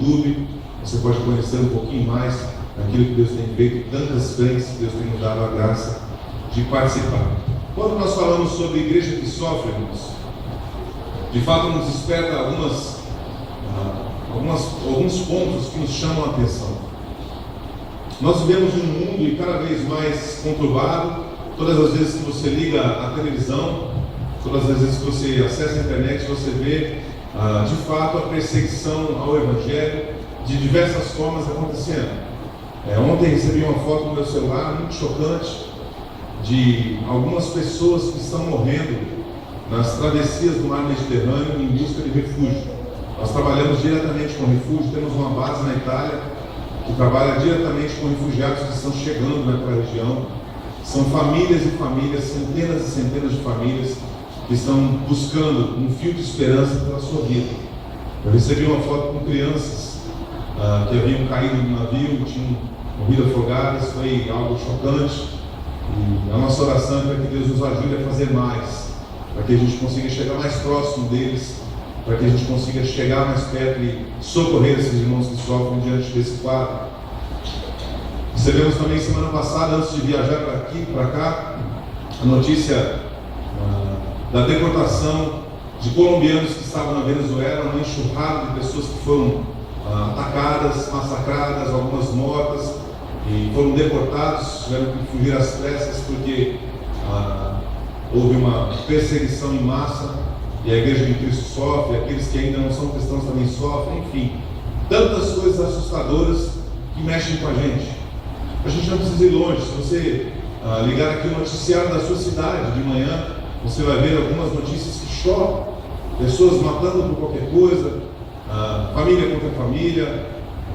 YouTube. Você pode conhecer um pouquinho mais daquilo que Deus tem feito, tantas frentes que Deus tem nos dado a graça de participar. Quando nós falamos sobre igreja que sofre, irmãos, de fato nos desperta alguns pontos que nos chamam a atenção. Nós vivemos em um mundo cada vez mais conturbado. Todas as vezes que você liga a televisão, todas as vezes que você acessa a internet, você vê de fato a perseguição ao Evangelho de diversas formas acontecendo. Ontem recebi uma foto no meu celular muito chocante de algumas pessoas que estão morrendo nas travessias do mar Mediterrâneo em busca de refúgio. Nós trabalhamos diretamente com refúgio, temos uma base na Itália que trabalha diretamente com refugiados que estão chegando naquela região. São famílias e famílias, centenas e centenas de famílias que estão buscando um fio de esperança pela sua vida. Eu recebi uma foto com crianças que haviam caído no navio, tinham morrido afogadas. Foi algo chocante. E a nossa oração é para que Deus nos ajude a fazer mais, para que a gente consiga chegar mais próximo deles, para que a gente consiga chegar mais perto e socorrer esses irmãos que sofrem diante desse quadro. Recebemos também semana passada, antes de viajar para cá, a notícia da deportação de colombianos que estavam na Venezuela, uma enxurrada de pessoas que foram atacadas, massacradas, algumas mortas, e foram deportados, tiveram que fugir às pressas porque houve uma perseguição em massa, e a Igreja de Cristo sofre, aqueles que ainda não são cristãos também sofrem, enfim, tantas coisas assustadoras que mexem com a gente. A gente não precisa ir longe. Se você ligar aqui o noticiário da sua cidade de manhã, você vai ver algumas notícias que chocam, pessoas matando por qualquer coisa, família contra família,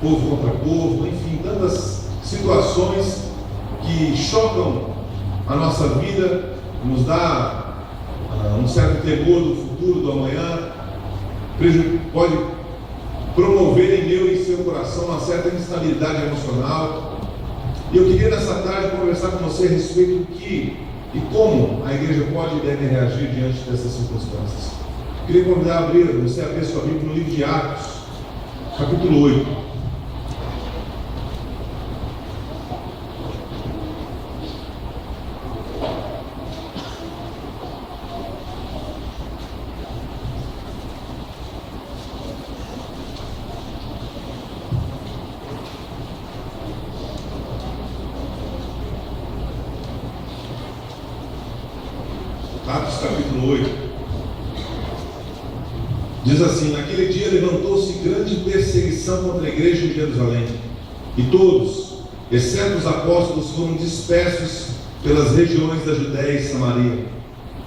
povo contra povo, enfim, tantas situações que chocam a nossa vida, nos dá um certo temor do futuro, do amanhã, pode promover em meu e seu coração uma certa instabilidade emocional. E eu queria nessa tarde conversar com você a respeito do que e como a igreja pode e deve reagir diante dessas circunstâncias. Eu queria convidar você a abrir sua Bíblia no livro de Atos, capítulo 8. Atos capítulo 8 diz assim: naquele dia levantou-se grande perseguição contra a igreja em Jerusalém, e todos, exceto os apóstolos, foram dispersos pelas regiões da Judéia e Samaria.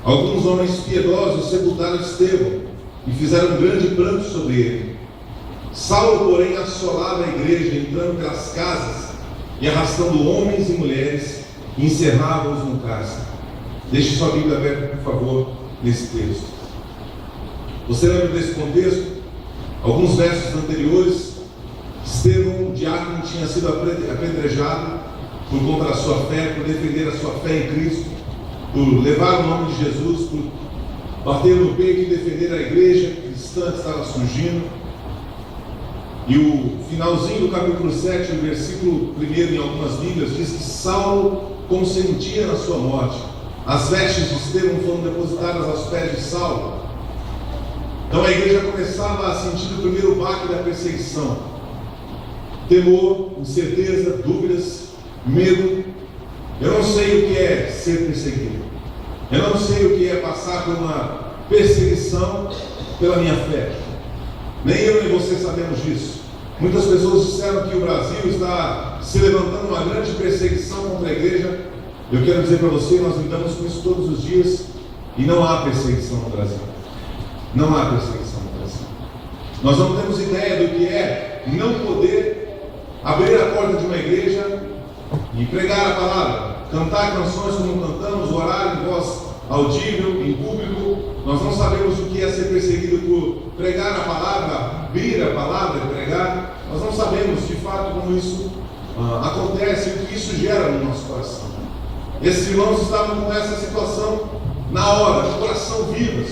Alguns homens piedosos sepultaram Estevão e fizeram grande pranto sobre ele. Saulo, porém, assolava a igreja, entrando pelas casas e arrastando homens e mulheres, e encerrava-os no cárcere. Deixe sua Bíblia aberta, por favor, nesse texto. Você lembra desse contexto? Alguns versos anteriores, Estevão, diácono, tinha sido apedrejado por conta da sua fé, por defender a sua fé em Cristo, por levar o nome de Jesus, por bater no peito e defender a igreja cristã que estava surgindo. E o finalzinho do capítulo 7, o versículo 1 em algumas Bíblias, diz que Saulo consentia na sua morte. As vestes de Estevão foram depositadas aos pés de Saulo. Então a igreja começava a sentir o primeiro baque da perseguição: temor, incerteza, dúvidas, medo. Eu não sei o que é ser perseguido. Eu não sei o que é passar por uma perseguição pela minha fé. Nem eu nem você sabemos disso. Muitas pessoas disseram que o Brasil está se levantando uma grande perseguição contra a igreja. Eu quero dizer para você, nós lidamos com isso todos os dias, e não há perseguição no Brasil. Não há perseguição no Brasil. Nós não temos ideia do que é não poder abrir a porta de uma igreja e pregar a palavra, cantar canções como cantamos, orar em voz audível, em público. Nós não sabemos o que é ser perseguido por pregar a palavra, abrir a palavra e pregar. Nós não sabemos de fato como isso acontece e o que isso gera no nosso coração. Esses irmãos estavam com essa situação na hora, de coração vivos,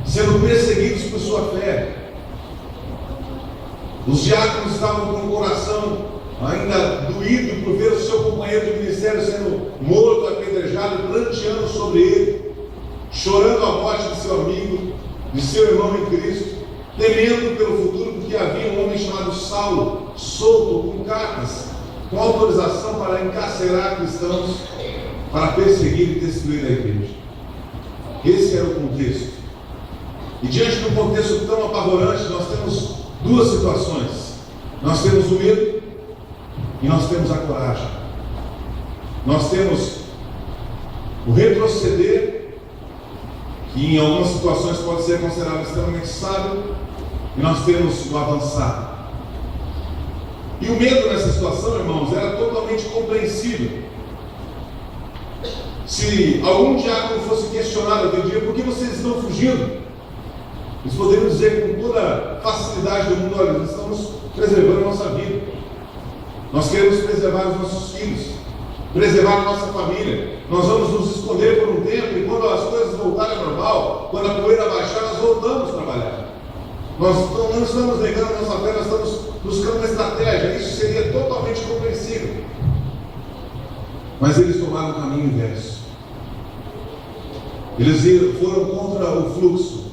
sendo perseguidos por sua fé. Os diáconos estavam com o coração ainda doído por ver o seu companheiro de ministério sendo morto, apedrejado, pranteando sobre ele, chorando a morte de seu amigo, de seu irmão em Cristo, temendo pelo futuro, porque havia um homem chamado Saulo, solto com cartas, com autorização para encarcerar cristãos, para perseguir e destruir a igreja. Esse era o contexto. E diante de um contexto tão apavorante, nós temos duas situações. Nós temos o medo e nós temos a coragem. Nós temos o retroceder, que em algumas situações pode ser considerado extremamente sábio, e nós temos o avançar. E o medo nessa situação, irmãos, era totalmente compreensível. Se algum diácono fosse questionado aquele dia, por que vocês estão fugindo? Eles poderiam dizer com toda facilidade do mundo: olha, nós estamos preservando a nossa vida, nós queremos preservar os nossos filhos, preservar a nossa família, nós vamos nos esconder por um tempo, e quando as coisas voltarem ao normal, quando a poeira baixar, nós voltamos a trabalhar. Nós não estamos negando a nossa fé, nós estamos buscando uma estratégia. Isso seria totalmente compreensível. Mas eles tomaram o caminho inverso. Eles foram contra o fluxo.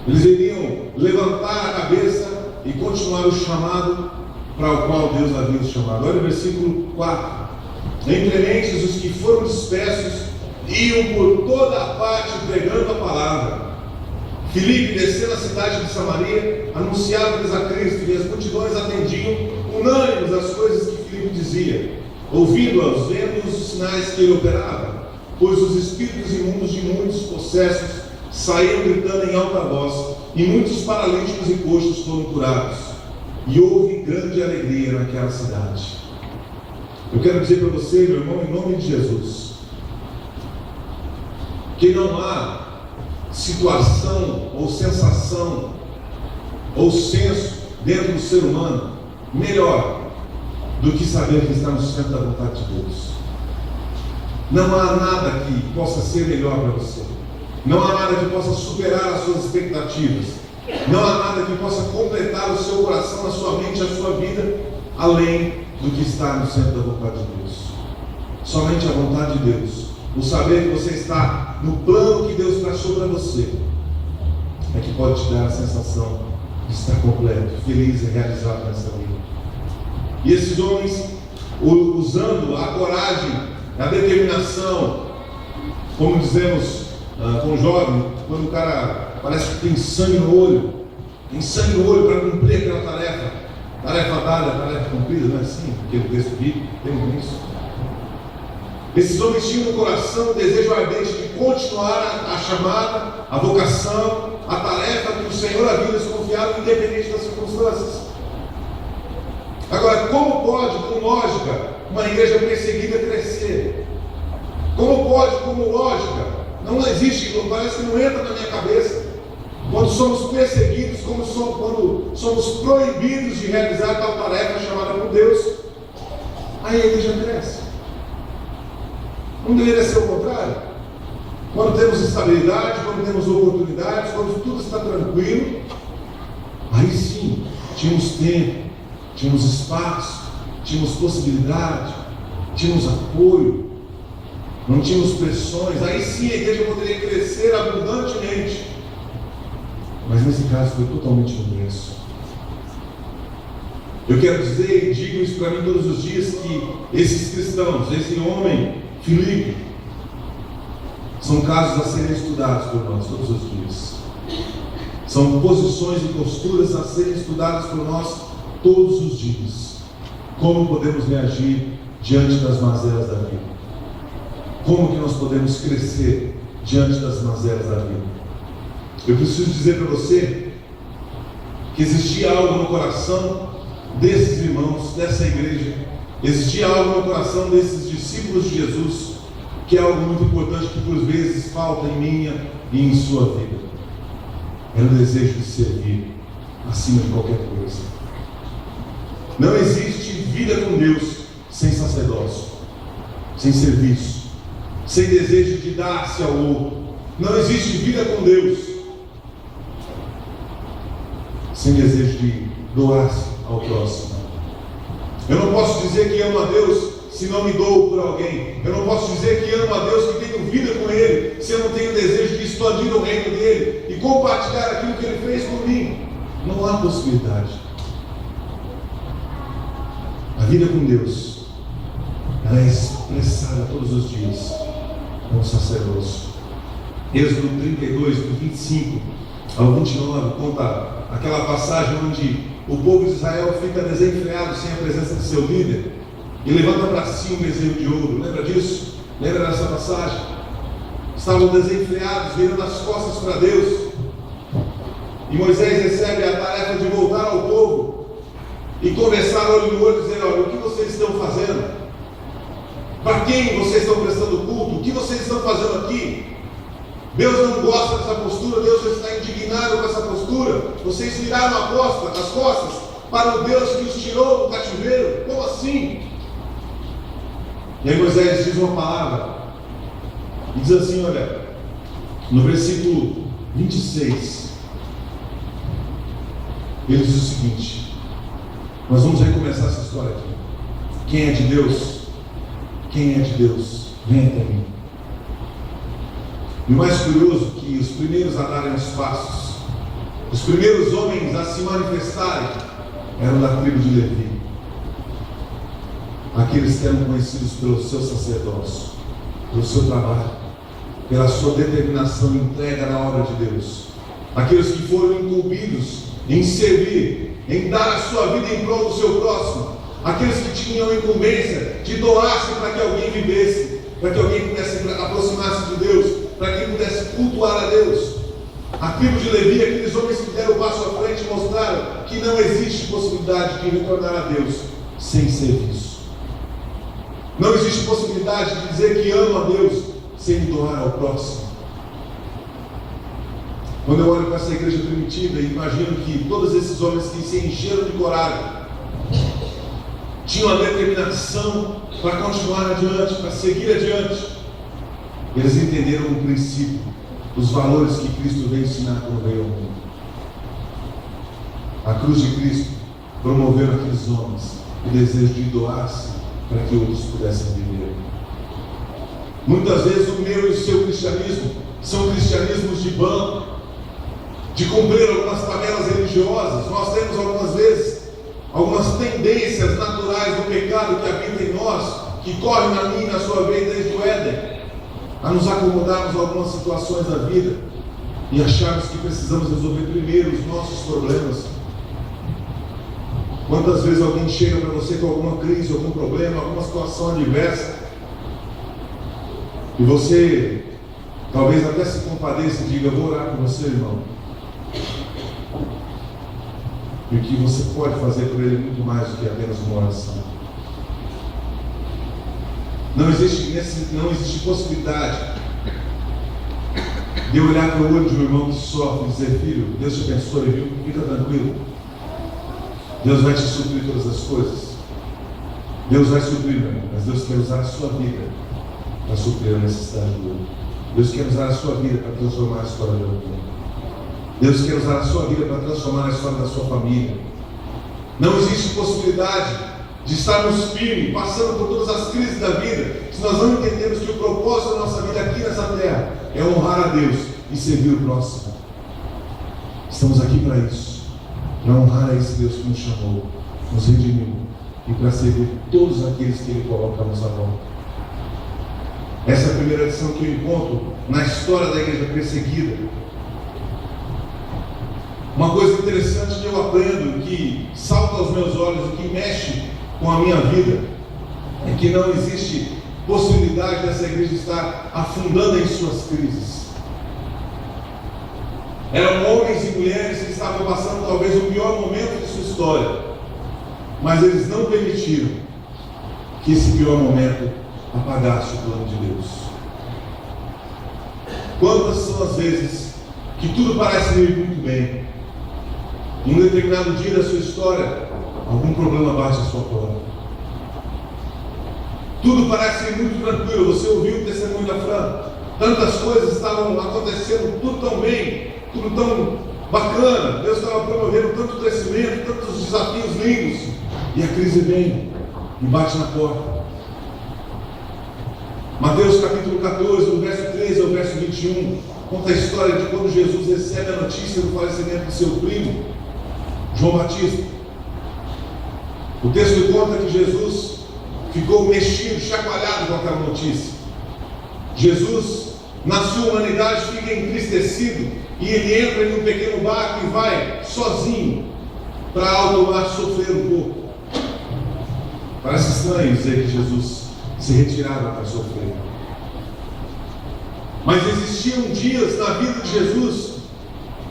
Eles iriam levantar a cabeça e continuar o chamado para o qual Deus havia os chamado. Olha o versículo 4. Entre mentes, os que foram dispersos iam por toda a parte pregando a palavra. Filipe, descendo a cidade de Samaria, anunciava-lhes a Cristo, e as multidões atendiam unânimes as coisas que Filipe dizia, ouvindo-os, vendo os sinais que ele operava, pois os espíritos imundos de muitos possessos saíam gritando em alta voz, e muitos paralíticos e coxos foram curados, e houve grande alegria naquela cidade. Eu quero dizer para você, meu irmão, em nome de Jesus, que não há situação ou sensação ou senso dentro do ser humano melhor do que saber que está no centro da vontade de Deus. Não há nada que possa ser melhor para você. Não há nada que possa superar as suas expectativas. Não há nada que possa completar o seu coração, a sua mente, a sua vida, além do que está no centro da vontade de Deus. Somente a vontade de Deus, o saber que você está no plano que Deus traçou para você, é que pode te dar a sensação de estar completo, feliz e realizado nessa vida. E esses homens, usando a coragem, a determinação, como dizemos com o jovem, quando o cara parece que tem sangue no olho para cumprir aquela tarefa dada, tarefa cumprida, não é assim? Aquele texto bíblico, tem isso. Esses homens tinham no coração o desejo ardente de continuar a chamada, a vocação, a tarefa que o Senhor havia lhes confiado, independente das circunstâncias. Agora, como pode, com lógica, uma igreja perseguida crescer? Como pode, como lógica? Não existe, parece que não entra na minha cabeça. Quando somos perseguidos, quando somos proibidos de realizar tal tarefa chamada por Deus, aí a igreja cresce. Não deveria ser o contrário? Quando temos estabilidade, quando temos oportunidades, quando tudo está tranquilo, aí sim, tínhamos tempo, tínhamos espaço, tínhamos possibilidade, tínhamos apoio, não tínhamos pressões, aí sim a igreja poderia crescer abundantemente. Mas nesse caso foi totalmente o inverso. Eu quero dizer e digo isso para mim todos os dias, que esses cristãos, esse homem, Filipe, são casos a serem estudados por nós todos os dias. São posições e posturas a serem estudadas por nós todos os dias. Como podemos reagir diante das mazelas da vida? Como que nós podemos crescer diante das mazelas da vida? Eu preciso dizer para você que existia algo no coração desses irmãos, dessa igreja, existia algo no coração desses discípulos de Jesus, que é algo muito importante que por vezes falta em minha e em sua vida. É o desejo de servir acima de qualquer coisa. Não existe vida com Deus sem sacerdócio, sem serviço, sem desejo de dar-se ao outro. Não existe vida com Deus sem desejo de doar-se ao próximo. Eu não posso dizer que amo a Deus se não me dou por alguém. Eu não posso dizer que amo a Deus, que tenho vida com Ele, se eu não tenho desejo de expandir o reino dEle e compartilhar aquilo que Ele fez por mim. Não há possibilidade. A vida com Deus, ela é expressada todos os dias com o sacerdócio. Êxodo 32, do 25 ao 29, conta aquela passagem onde o povo de Israel fica desenfreado sem a presença de seu líder e levanta para si um bezerro de ouro. Lembra disso? Lembra dessa passagem? Estavam desenfreados, virando as costas para Deus, e Moisés recebe a tarefa de voltar ao povo e conversar olho no olho, dizer: olha, o que vocês estão fazendo? Para quem vocês estão prestando culto? O que vocês estão fazendo aqui? Deus não gosta dessa postura, Deus está indignado com essa postura. Vocês viraram as costas para o Deus que os tirou do cativeiro. Como assim? E aí Moisés diz uma palavra e diz assim, olha, no versículo 26, ele diz o seguinte: nós vamos recomeçar essa história aqui. Quem é de Deus? Quem é de Deus? Vem até mim. E o mais curioso é que os primeiros a darem os passos, os primeiros homens a se manifestarem, eram da tribo de Levi. Aqueles que eram conhecidos pelo seu sacerdócio, pelo seu trabalho, pela sua determinação e entrega na obra de Deus. Aqueles que foram incumbidos em servir, em dar a sua vida em prol do seu próximo. Aqueles que tinham a incumbência de doar-se para que alguém vivesse, para que alguém pudesse aproximar-se de Deus, para que pudesse cultuar a Deus. A tribo de Levi, aqueles homens que deram o passo à frente, mostraram que não existe possibilidade de retornar a Deus sem serviço. Não existe possibilidade de dizer que amo a Deus sem me doar ao próximo. Quando eu olho para essa igreja primitiva e imagino que todos esses homens que se encheram de coragem, tinham a determinação para continuar adiante, para seguir adiante, eles entenderam o princípio, os valores que Cristo veio ensinar quando veio ao mundo. A cruz de Cristo promoveu naqueles homens o desejo de doar-se para que outros pudessem viver. Muitas vezes o meu e o seu cristianismo são cristianismos de banco, de cumprir algumas tabelas religiosas. Nós temos algumas vezes algumas tendências naturais do pecado que habita em nós, que corre na minha e na sua vida desde o Éden, a nos acomodarmos a algumas situações da vida e acharmos que precisamos resolver primeiro os nossos problemas. Quantas vezes alguém chega para você com alguma crise, algum problema, alguma situação adversa, e você talvez até se compadeça e diga: vou orar por você, irmão. E o que você pode fazer por ele é muito mais do que apenas uma oração. Não existe possibilidade de eu olhar para o olho de um irmão que sofre e dizer: filho, Deus te abençoe, viu? Fica tranquilo. Deus vai te suprir todas as coisas. Deus vai suprir, meu irmão, mas Deus quer usar a sua vida para suprir a necessidade do outro. Deus quer usar a sua vida para transformar a história do outro. Deus quer usar a sua vida para transformar a história da sua família. Não existe possibilidade de estarmos firmes, passando por todas as crises da vida, se nós não entendemos que o propósito da nossa vida aqui nessa terra é honrar a Deus e servir o próximo. Estamos aqui para isso, para honrar a esse Deus que nos chamou, nos redimiu e para servir todos aqueles que Ele coloca à nossa volta. Essa é a primeira lição que eu encontro na história da igreja perseguida. Uma coisa interessante que eu aprendo, que salta aos meus olhos e que mexe com a minha vida, é que não existe possibilidade dessa igreja estar afundando em suas crises. Eram homens e mulheres que estavam passando talvez o pior momento de sua história, mas eles não permitiram que esse pior momento apagasse o plano de Deus. Quantas são as vezes que tudo parece ir muito bem, em um determinado dia da sua história, algum problema bate à sua porta. Tudo parece ir muito tranquilo. Você ouviu o testemunho da Fran, tantas coisas estavam acontecendo, tudo tão bem, tudo tão bacana, Deus estava promovendo tanto crescimento, tantos desafios lindos, e a crise vem e bate na porta. Mateus capítulo 14, do verso 13 ao verso 21, conta a história de quando Jesus recebe a notícia do falecimento de seu primo, João Batista. O texto conta que Jesus ficou mexido, chacoalhado com aquela notícia. Jesus, na sua humanidade, fica entristecido e ele entra em um pequeno barco e vai sozinho para alto mar sofrer um pouco. Parece estranho dizer que Jesus se retirava para sofrer. Mas existiam dias na vida de Jesus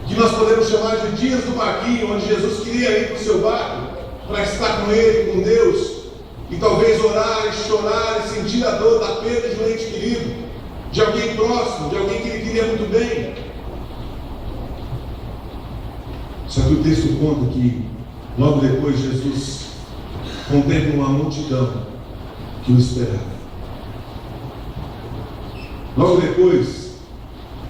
que nós podemos chamar de dias do barquinho, onde Jesus queria ir para o seu barco para estar com Ele, com Deus, e talvez orar e chorar e sentir a dor da perda de um ente querido, de alguém próximo, de alguém que ele queria muito bem. Só que o texto conta que logo depois Jesus contempla uma multidão que o esperava. Logo depois,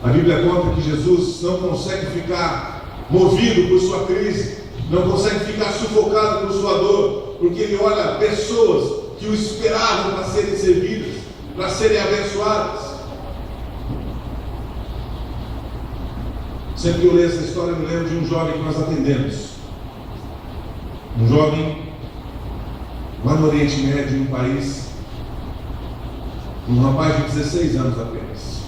a Bíblia conta que Jesus não consegue ficar movido por sua crise, não consegue ficar sufocado por sua dor, porque ele olha pessoas que o esperavam para serem servidas, para serem abençoadas. Sempre que eu leio essa história, eu me lembro de um jovem que nós atendemos. Um jovem lá no Oriente Médio, em um país, um rapaz de 16 anos apenas.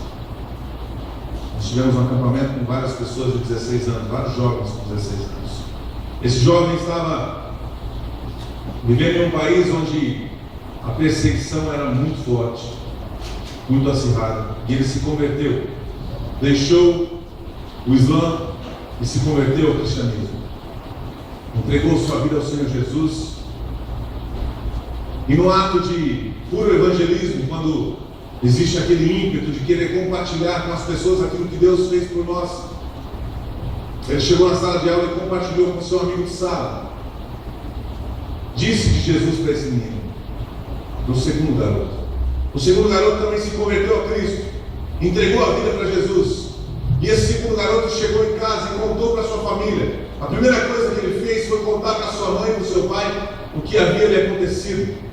Nós tivemos um acampamento com várias pessoas de 16 anos, vários jovens com 16 anos. Esse jovem estava vivendo em um país onde a perseguição era muito forte, muito acirrada, e ele se converteu, deixou o Islã e se converteu ao cristianismo, entregou sua vida ao Senhor Jesus, e no ato de puro evangelismo, quando existe aquele ímpeto de querer compartilhar com as pessoas aquilo que Deus fez por nós, ele chegou na sala de aula e compartilhou com seu amigo de sala. Disse de Jesus para esse menino, para o segundo garoto. O segundo garoto também se converteu a Cristo, entregou a vida para Jesus. E esse segundo garoto chegou em casa e contou para sua família. A primeira coisa que ele fez foi contar para sua mãe e para o seu pai o que havia lhe acontecido.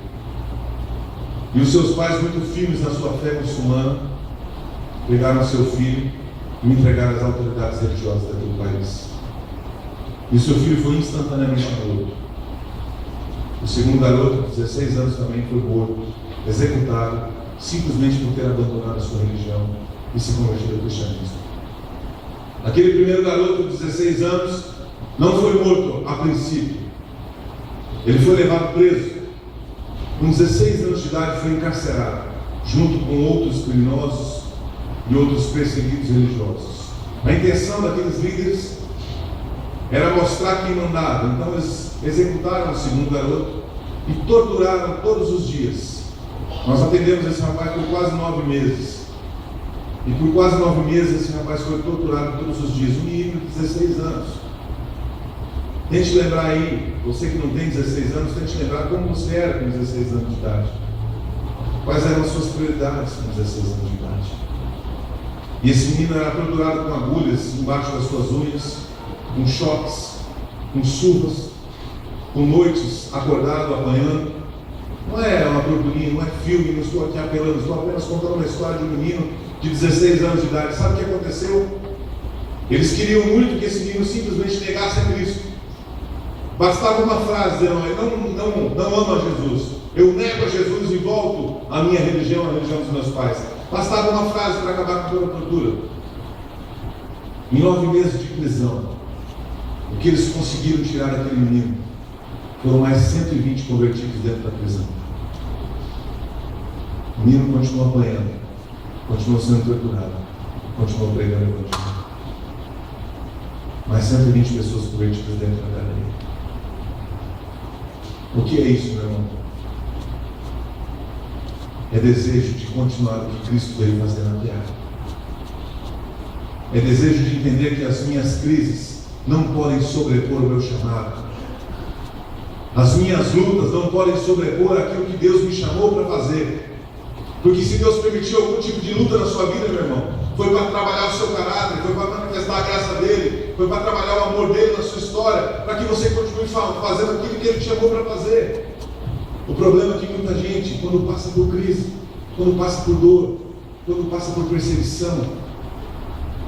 E os seus pais, muito firmes na sua fé muçulmana, pegaram seu filho e o entregaram às autoridades religiosas daquele país. E o seu filho foi instantaneamente morto. O segundo garoto, de 16 anos, também foi morto, executado, simplesmente por ter abandonado a sua religião e se convertido ao cristianismo. Aquele primeiro garoto de 16 anos não foi morto a princípio. Ele foi levado preso. Com 16 anos de idade foi encarcerado, junto com outros criminosos e outros perseguidos religiosos. A intenção daqueles líderes era mostrar quem mandava. Então eles executaram o segundo garoto e torturaram todos os dias. Nós atendemos esse rapaz por quase 9 meses. E por quase 9 meses esse rapaz foi torturado todos os dias. Um menino de 16 anos. Tente lembrar aí, você que não tem 16 anos, tente lembrar como você era com 16 anos de idade. Quais eram as suas prioridades com 16 anos de idade? E esse menino era torturado com agulhas embaixo das suas unhas, com choques, com surras, com noites acordado, apanhando. Não é uma torturinha, não é filme, não estou aqui apelando, estou apenas contando uma história de um menino de 16 anos de idade. Sabe o que aconteceu? Eles queriam muito que esse menino simplesmente negasse a Cristo. Bastava uma frase dizendo: eu não amo a Jesus, eu nego a Jesus e volto à minha religião, à religião dos meus pais. Bastava uma frase para acabar com toda a tortura. Em 9 meses de prisão, o que eles conseguiram tirar daquele menino foram mais 120 convertidos dentro da prisão. O menino continuou apanhando, continuou sendo torturado, continuou pregando o evangelho. Mais 120 pessoas convertidas dentro da cadeia. O que é isso, meu irmão? É desejo de continuar o que Cristo veio fazer na terra. É desejo de entender que as minhas crises não podem sobrepor o meu chamado. As minhas lutas não podem sobrepor aquilo que Deus me chamou para fazer. Porque se Deus permitiu algum tipo de luta na sua vida, meu irmão, foi para trabalhar o seu caráter, foi para manifestar a graça dele, foi para trabalhar o amor dele na sua história, para que você continue fazendo aquilo que ele te chamou para fazer. O problema é que muita gente, quando passa por crise, quando passa por dor, quando passa por perseguição,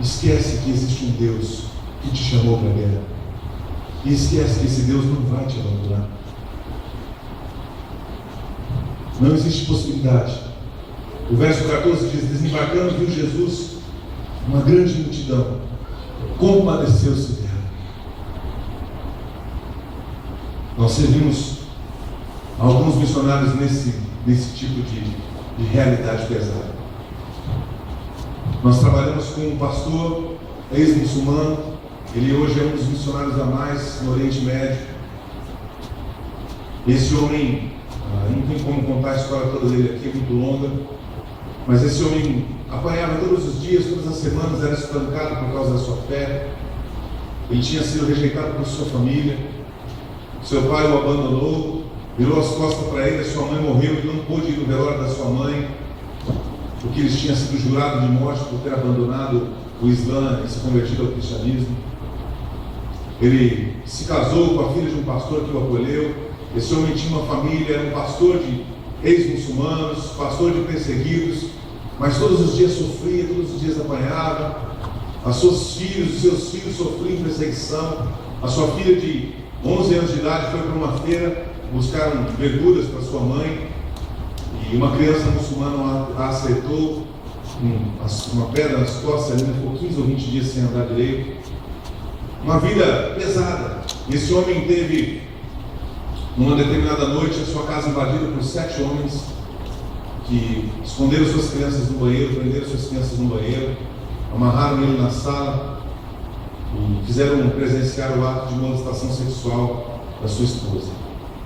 esquece que existe um Deus que te chamou para a guerra. E esquece que esse Deus não vai te abandonar. Não existe possibilidade. O verso 14 diz: desembarcando, viu Jesus uma grande multidão, compadeceu-se dela. Nós servimos alguns missionários nesse tipo de realidade pesada. Nós trabalhamos com um pastor ex-muçulmano. Ele hoje é um dos missionários a mais no Oriente Médio. Esse homem, não tem como contar a história toda dele aqui, é muito longa, mas esse homem apanhava todos os dias, todas as semanas, era espancado por causa da sua fé. Ele tinha sido rejeitado por sua família. Seu pai o abandonou, virou as costas para ele, a sua mãe morreu, ele não pôde ir no velório da sua mãe, porque eles tinham sido jurados de morte por ter abandonado o Islã e se convertido ao cristianismo. Ele se casou com a filha de um pastor que o acolheu. Esse homem tinha uma família, era um pastor de ex-muçulmanos, pastor de perseguidos, mas todos os dias sofria, todos os dias apanhava. Os seus filhos sofriam perseguição. A sua filha de 11 anos de idade foi para uma feira buscar verduras para sua mãe, e uma criança muçulmana a acertou uma pedra nas costas, ele ficou 15 ou 20 dias sem andar direito. Uma vida pesada. Esse homem teve, numa determinada noite, a sua casa invadida por 7 homens que esconderam suas crianças no banheiro, prenderam suas crianças no banheiro, amarraram ele na sala e fizeram presenciar o ato de molestação sexual da sua esposa.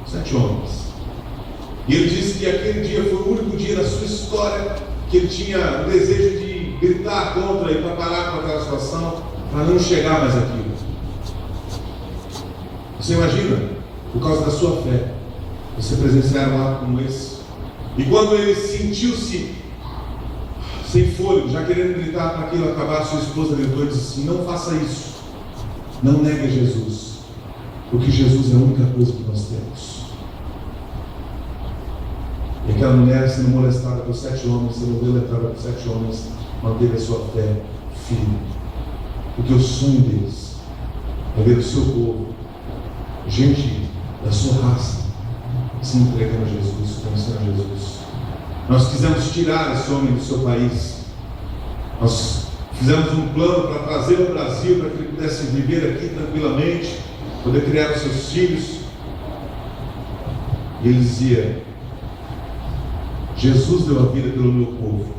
7 homens. E ele disse que aquele dia foi o único dia da sua história que ele tinha o desejo de gritar contra e para parar com aquela situação, para não chegar mais aquilo. Você imagina, por causa da sua fé, você presenciar um ato como esse? E quando ele sentiu-se sem fôlego, já querendo gritar para aquilo acabar, sua esposa gritou e disse assim: não faça isso, não negue a Jesus, porque Jesus é a única coisa que nós temos. E aquela mulher, sendo molestada por 7 homens, sendo violentada por 7 homens, manteve a sua fé firme, porque o sonho deles é ver o seu povo, gente da sua raça, se entregando a Jesus, conhecendo a Jesus. Nós quisemos tirar esse homem do seu país. Nós fizemos um plano para trazer ao Brasil, para que ele pudesse viver aqui tranquilamente, poder criar os seus filhos. E ele dizia: Jesus deu a vida pelo meu povo,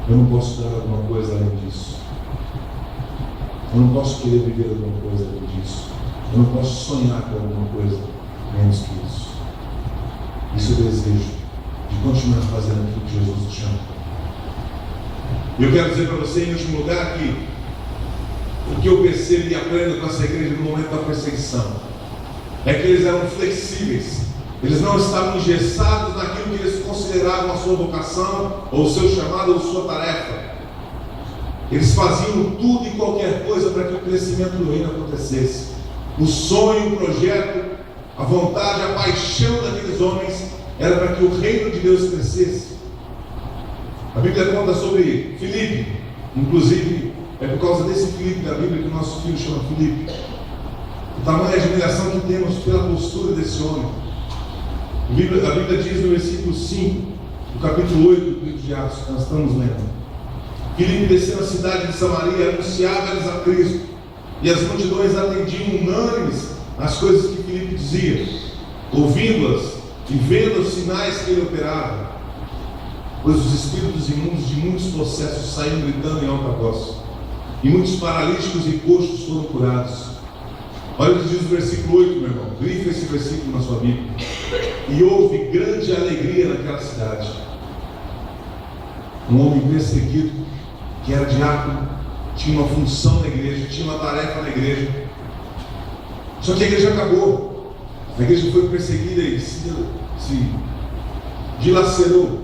eu não posso dar alguma coisa além disso. Eu não posso querer viver alguma coisa além disso. Eu não posso sonhar com alguma coisa menos que isso. Isso é o desejo de continuar fazendo aquilo que Jesus nos chama. E eu quero dizer para você, em último lugar, que o que eu percebo e aprendo com essa igreja no momento da perseguição é que eles eram flexíveis. Eles não estavam engessados naquilo que eles consideravam a sua vocação, ou o seu chamado, ou sua tarefa. Eles faziam tudo e qualquer coisa para que o crescimento do reino acontecesse. O sonho, o projeto, a vontade, a paixão daqueles homens era para que o reino de Deus crescesse. A Bíblia conta sobre Filipe. Inclusive, é por causa desse Filipe da Bíblia que o nosso filho chama Filipe. O tamanho de admiração que temos pela postura desse homem. A Bíblia diz no versículo 5, do capítulo 8 do livro de Atos, que nós estamos lendo: Filipe desceu na cidade de Samaria, anunciava-lhes a Cristo, e as multidões atendiam unânimes às coisas que Filipe dizia, ouvindo-as e vendo os sinais que ele operava, pois os espíritos imundos de muitos processos saíam gritando em alta voz, e muitos paralíticos e coxos foram curados. Olha o que diz o versículo 8, meu irmão. Grifa esse versículo na sua Bíblia. E houve grande alegria naquela cidade. Um homem perseguido, que era diácono, tinha uma função na igreja, tinha uma tarefa na igreja. Só que a igreja acabou. A igreja foi perseguida e se dilacerou.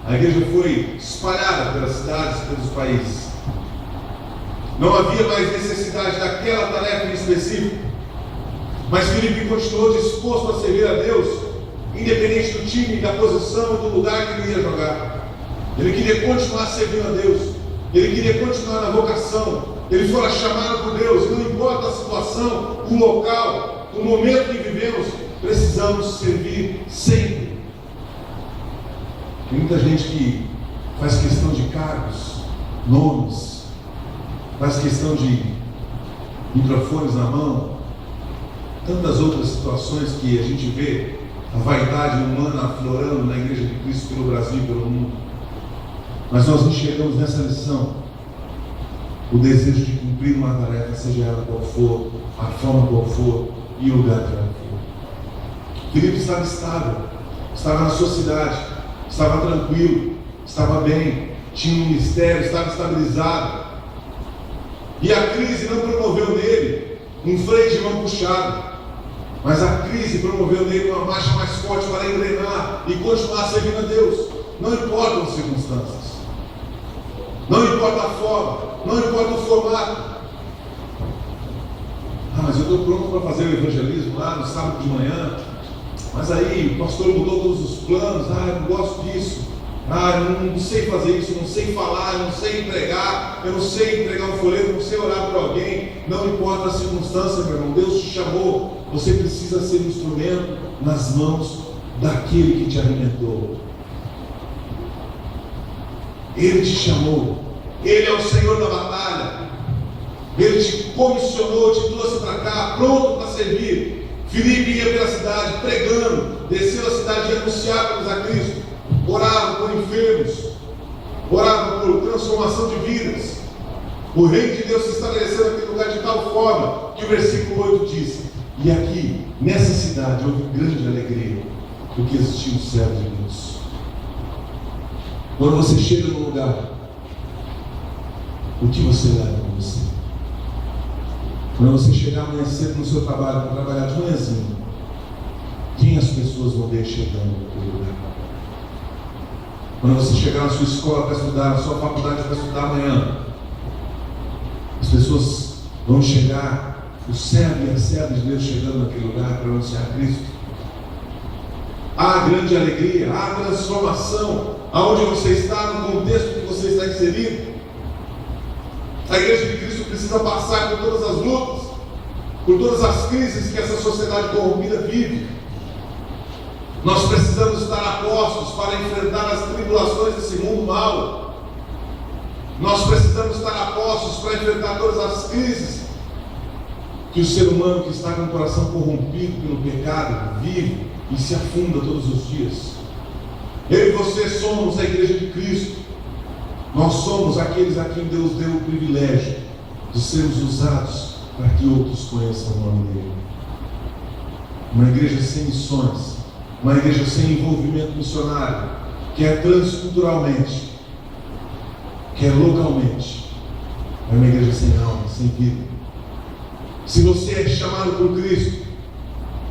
A igreja foi espalhada pelas cidades, pelos países. Não havia mais necessidade daquela tarefa em específico. Mas Filipe continuou disposto a servir a Deus, independente do time, da posição e do lugar que ele ia jogar. Ele queria continuar servindo a Deus. Ele queria continuar na vocação. Ele fora chamado por Deus. Não importa a situação, o local, o momento que vivemos, precisamos servir sempre. Tem muita gente que faz questão de cargos, nomes, faz questão de microfones na mão, tantas outras situações que a gente vê a vaidade humana aflorando na Igreja de Cristo pelo Brasil e pelo mundo. Mas nós enxergamos nessa lição o desejo de cumprir uma tarefa, seja ela qual for, a forma qual for e o lugar que ela for. Filipe estava estável, estava na sua cidade, estava tranquilo, estava bem, tinha um ministério, estava estabilizado. E a crise não promoveu nele um freio de mão puxado, mas a crise promoveu nele uma marcha mais forte para engrenar e continuar servindo a Deus. Não importam as circunstâncias, não importa a forma, não importa o formato. Mas eu estou pronto para fazer o evangelismo lá no sábado de manhã, mas aí o pastor mudou todos os planos. Eu não gosto disso. Eu não sei fazer isso, eu não sei falar, eu não sei pregar, eu não sei entregar um folheto, eu não sei orar para alguém. Não importa a circunstância, meu irmão, Deus te chamou. Você precisa ser um instrumento nas mãos daquele que te alimentou. Ele te chamou, Ele é o Senhor da batalha. Ele te comissionou, te trouxe para cá, pronto para servir. Filipe ia pela cidade pregando, desceu a cidade e anunciava-nos a Cristo. Orava por enfermos, orava por transformação de vidas. O reino de Deus se estabeleceu naquele lugar de tal forma que o versículo 8 diz: e aqui, nessa cidade, houve grande alegria, porque existia um servo de Deus. Quando você chega num lugar, o que você leva com você? Quando você chegar amanhã cedo no seu trabalho, para trabalhar de manhãzinho, quem as pessoas vão ver chegando naquele lugar? Quando você chegar na sua escola para estudar, na sua faculdade para estudar amanhã, as pessoas vão chegar, o servo e a serva de Deus chegando naquele lugar para anunciar Cristo. Há grande alegria, há transformação, aonde você está, no contexto que você está inserido. A Igreja de Cristo precisa passar por todas as lutas, por todas as crises que essa sociedade corrompida vive. Nós precisamos estar a postos para enfrentar as tribulações desse mundo mau. Nós precisamos estar a postos para enfrentar todas as crises que o ser humano que está com o coração corrompido pelo pecado vive e se afunda todos os dias. Eu e você somos a Igreja de Cristo. Nós somos aqueles a quem Deus deu o privilégio de sermos usados para que outros conheçam o nome dele. Uma igreja sem missões, uma igreja sem envolvimento missionário, quer transculturalmente, quer localmente, é uma igreja sem alma, sem vida. Se você é chamado por Cristo,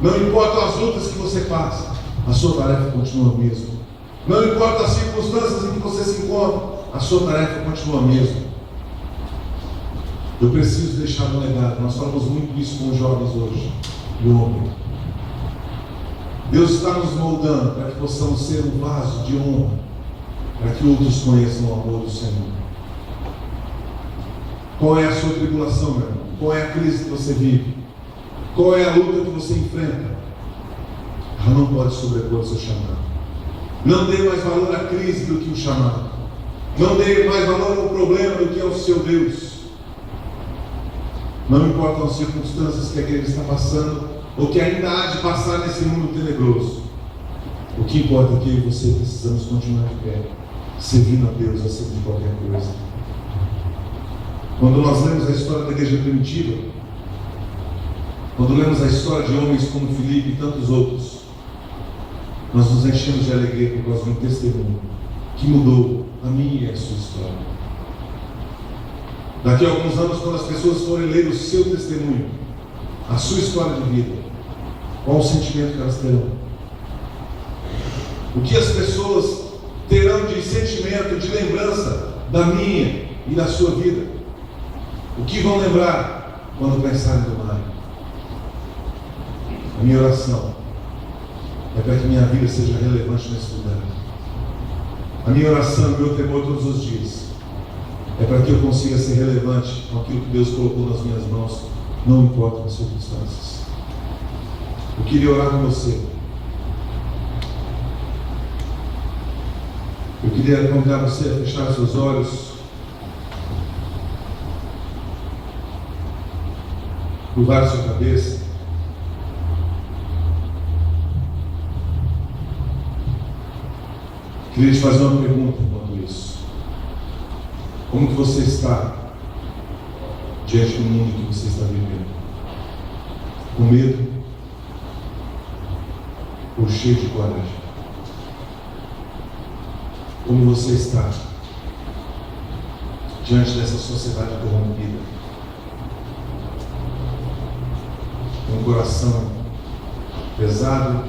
não importa as lutas que você passa, a sua tarefa continua a mesma. Não importa as circunstâncias em que você se encontra, a sua tarefa continua a mesma. Eu preciso deixar um legado. Nós falamos muito isso com os jovens hoje, do homem. Deus está nos moldando para que possamos ser um vaso de honra, para que outros conheçam o amor do Senhor. Qual é a sua tribulação, meu irmão? Qual é a crise que você vive? Qual é a luta que você enfrenta? Ela não pode sobrepor o seu chamado. Não dê mais valor à crise do que o chamado. Não dê mais valor ao problema do que ao seu Deus. Não importam as circunstâncias que aquele está passando, ou que ainda há de passar nesse mundo tenebroso. O que importa é que eu e você precisamos continuar de pé, servindo a Deus acima de qualquer coisa. Quando nós lemos a história da igreja primitiva, quando lemos a história de homens como Filipe e tantos outros, nós nos enchemos de alegria por causa de um testemunho que mudou a minha e a sua história. Daqui a alguns anos, quando as pessoas forem ler o seu testemunho, a sua história de vida, qual o sentimento que elas terão? O que as pessoas terão de sentimento, de lembrança da minha e da sua vida? O que vão lembrar quando pensarem no Mário? A minha oração é para que minha vida seja relevante nesse lugar. A minha oração, o meu temor todos os dias é para que eu consiga ser relevante com aquilo que Deus colocou nas minhas mãos, não importa as circunstâncias. Eu queria orar com você. Eu queria convidar você a fechar seus olhos, curvar sua cabeça. Queria te fazer uma pergunta enquanto isso. Como que você está diante do mundo que você está vivendo? Com medo ou cheio de coragem? Como você está diante dessa sociedade corrompida? Com o coração pesado,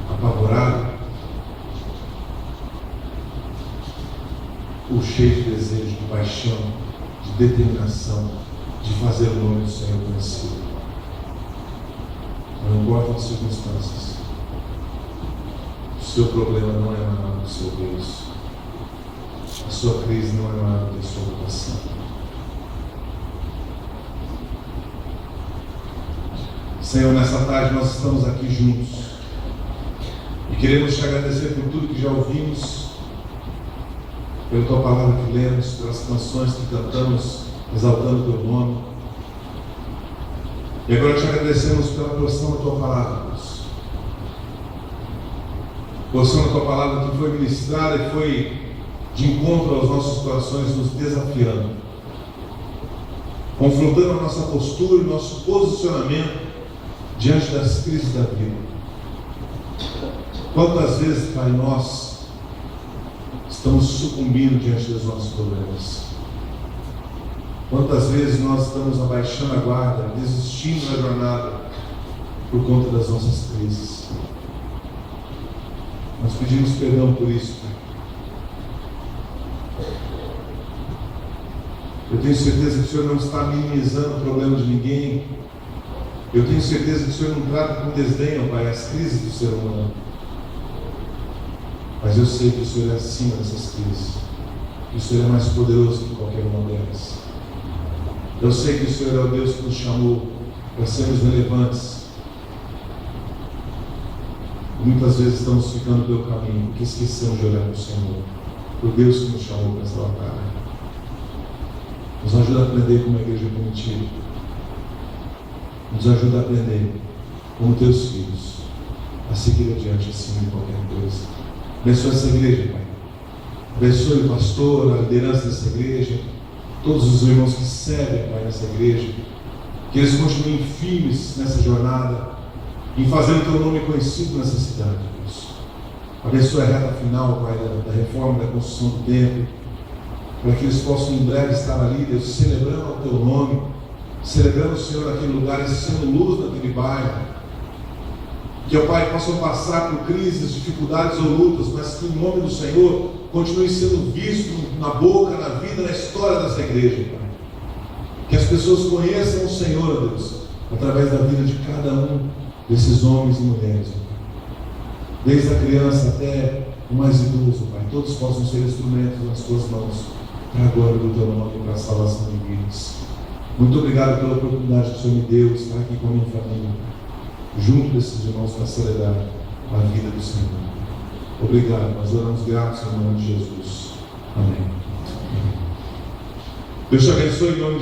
apavorado, ou cheio de desejo, de paixão, de determinação, de fazer o nome do Senhor conhecido? Não importa as circunstâncias. O seu problema não é maior do que o seu Deus. A sua crise não é maior do que a sua vocação. Senhor, nessa tarde nós estamos aqui juntos e queremos te agradecer por tudo que já ouvimos, pela tua palavra que lemos, pelas canções que cantamos, exaltando o teu nome. E agora te agradecemos pela porção da tua palavra, Deus. Porção da tua palavra que foi ministrada e foi de encontro aos nossos corações, nos desafiando, confrontando a nossa postura e nosso posicionamento diante das crises da vida. Quantas vezes, Pai, nós estamos sucumbindo diante dos nossos problemas? Quantas vezes nós estamos abaixando a guarda, desistindo da jornada por conta das nossas crises? Nós pedimos perdão por isso, Pai. Eu tenho certeza que o Senhor não está minimizando o problema de ninguém. Eu tenho certeza que o Senhor não trata com desdém, Pai, as crises do ser humano. Mas eu sei que o Senhor é acima dessas crises. Que o Senhor é mais poderoso que qualquer uma delas. Eu sei que o Senhor é o Deus que nos chamou para sermos relevantes. E muitas vezes estamos ficando pelo caminho porque esquecemos de olhar para o Senhor, por Deus que nos chamou para essa batalha. Nos ajuda a aprender como a igreja primitiva. Nos ajuda a aprender como teus filhos a seguir adiante acima de qualquer coisa. Abençoe essa igreja, Pai. Abençoe o pastor, a liderança dessa igreja, todos os irmãos que servem, Pai, nessa igreja. Que eles continuem firmes nessa jornada, em fazer o teu nome conhecido nessa cidade, Deus. Abençoe a reta final, Pai, da reforma, da construção do templo, para que eles possam em breve estar ali, Deus, celebrando o teu nome, celebrando o Senhor naquele lugar, e sendo luz naquele bairro. Que, ó Pai, possam passar por crises, dificuldades ou lutas, mas que em nome do Senhor continue sendo visto na boca, na vida, na história dessa igreja, Pai. Que as pessoas conheçam o Senhor, Deus, através da vida de cada um desses homens e mulheres, Pai. Desde a criança até o mais idoso, Pai, todos possam ser instrumentos nas tuas mãos, para a glória do teu nome e para a salvação de vidas. Muito obrigado pela oportunidade que o Senhor me deu de estar aqui com a minha família, junto desses irmãos, para celebrar a vida do Senhor. Obrigado, nós oramos gratos em nome de Jesus. Amém. Deus te abençoe em nome de